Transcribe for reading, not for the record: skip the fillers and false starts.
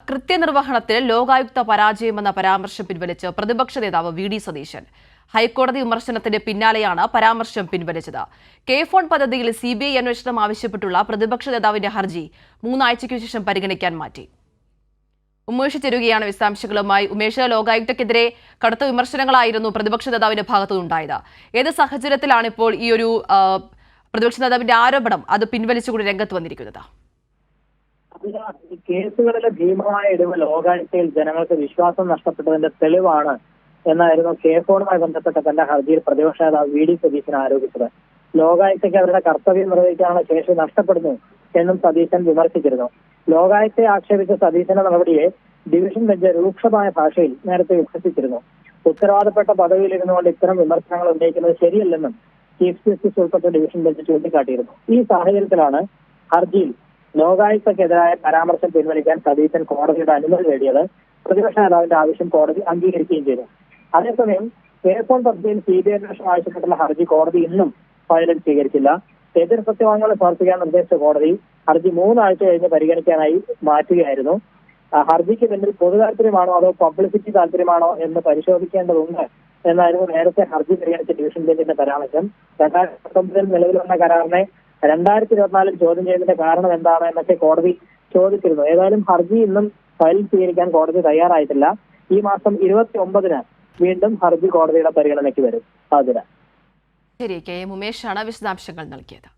കൃത്യനിർവഹണത്തിൽ ലോകായുക്ത പരാജയമെന്ന പരാമർശം പിൻവലിച്ച് പ്രതിപക്ഷ നേതാവ് വി.ഡി. സതീശൻ. ഹൈക്കോടതി വിമർശനത്തിന്റെ പിന്നാലെയാണ് പരാമർശം പിൻവലിച്ചത്. കെ ഫോൺ പദ്ധതിയിൽ CBI അന്വേഷണം ആവശ്യപ്പെട്ടുള്ള പ്രതിപക്ഷ നേതാവിന്റെ ഹർജി 3 ആഴ്ചയ്ക്കു ശേഷം പരിഗണിക്കാൻ മാറ്റി. ഉമേഷ് ചേരുകയാണ് വിശദാംശങ്ങളുമായി. ഉമേഷ്, ലോകായുക്തക്കെതിരെ കടുത്ത വിമർശനങ്ങളായിരുന്നു പ്രതിപക്ഷ നേതാവിന്റെ ഭാഗത്തുനിന്നുണ്ടായത്. ഏത് സാഹചര്യത്തിലാണ് ഇപ്പോൾ ഈ ഒരു പ്രതിപക്ഷ നേതാവിന്റെ ആരോപണം അത് പിൻവലിച്ചുകൊണ്ട് രംഗത്ത് വന്നിരിക്കുന്നത്? കേസുകളിലെ ഭീമമായ ഇടിവ് ലോകായുക്തയിൽ ജനങ്ങൾക്ക് വിശ്വാസം നഷ്ടപ്പെട്ടതിന്റെ തെളിവാണ് എന്നായിരുന്നു കെ ഫോണുമായി ബന്ധപ്പെട്ട തന്റെ ഹർജിയിൽ പ്രതിപക്ഷ നേതാവ് വി.ഡി. സതീശൻ ആരോപിച്ചത്. ലോകായുക്തയ്ക്ക് അവരുടെ കർത്തവ്യം നിർവഹിക്കാനുള്ള ശേഷി നഷ്ടപ്പെടുന്നു എന്നും സതീശൻ വിമർശിച്ചിരുന്നു. ലോകായുക്തയെ ആക്ഷേപിച്ച സതീശന്റെ നടപടിയെ ഡിവിഷൻ ബെഞ്ച് രൂക്ഷമായ ഭാഷയിൽ നേരത്തെ വിമർശിച്ചിരുന്നു. ഉത്തരവാദപ്പെട്ട പദവിയിലിരുന്നുകൊണ്ട് ഇത്തരം വിമർശനങ്ങൾ ഉന്നയിക്കുന്നത് ശരിയല്ലെന്നും ചീഫ് ജസ്റ്റിസ് ഉൾപ്പെട്ട ഡിവിഷൻ ബെഞ്ച് ചൂണ്ടിക്കാട്ടിയിരുന്നു. ഈ സാഹചര്യത്തിലാണ് ഹർജിയിൽ ലോകായുക്തക്കെതിരായ പരാമർശം പിൻവലിക്കാൻ സതീശൻ കോടതിയുടെ അനുമതി നേടിയത്. പ്രതിപക്ഷ നേതാവിന്റെ ആവശ്യം കോടതി അംഗീകരിക്കുകയും ചെയ്തു. അതേസമയം കെ ഫോൺ പദ്ധതിയിൽ CBI അന്വേഷണം ആവശ്യപ്പെട്ടുള്ള ഹർജി കോടതി ഇന്നും ഫയലിൽ സ്വീകരിച്ചില്ല. എതിർ സത്യവാങ്മൂലം സമർപ്പിക്കാൻ നിർദ്ദേശിച്ച കോടതി ഹർജി 3 ആഴ്ച കഴിഞ്ഞ് പരിഗണിക്കാനായി മാറ്റുകയായിരുന്നു. ഹർജിക്ക് പിന്നിൽ പൊതു താല്പര്യമാണോ അതോ പബ്ലിസിറ്റി താല്പര്യമാണോ എന്ന് പരിശോധിക്കേണ്ടതുണ്ട് എന്നായിരുന്നു നേരത്തെ ഹർജി പരിഗണിച്ച ഡിവിഷൻ ബെഞ്ചിന്റെ പരാമർശം. 2019 നിലവിൽ വന്ന കരാറിനെ 2024 ചോദ്യം ചെയ്തതിന്റെ കാരണം എന്താണ് എന്നൊക്കെ കോടതി ചോദിച്ചിരുന്നു. ഏതായാലും ഹർജി ഇന്നും ഫയൽ സ്വീകരിക്കാൻ കോടതി തയ്യാറായിട്ടില്ല. ഈ മാസം 29-ന് വീണ്ടും ഹർജി കോടതിയുടെ പരിഗണനയ്ക്ക് വരും. ശരി, കെ. ഉമേഷാണ് വിശദാംശങ്ങൾ നൽകിയത്.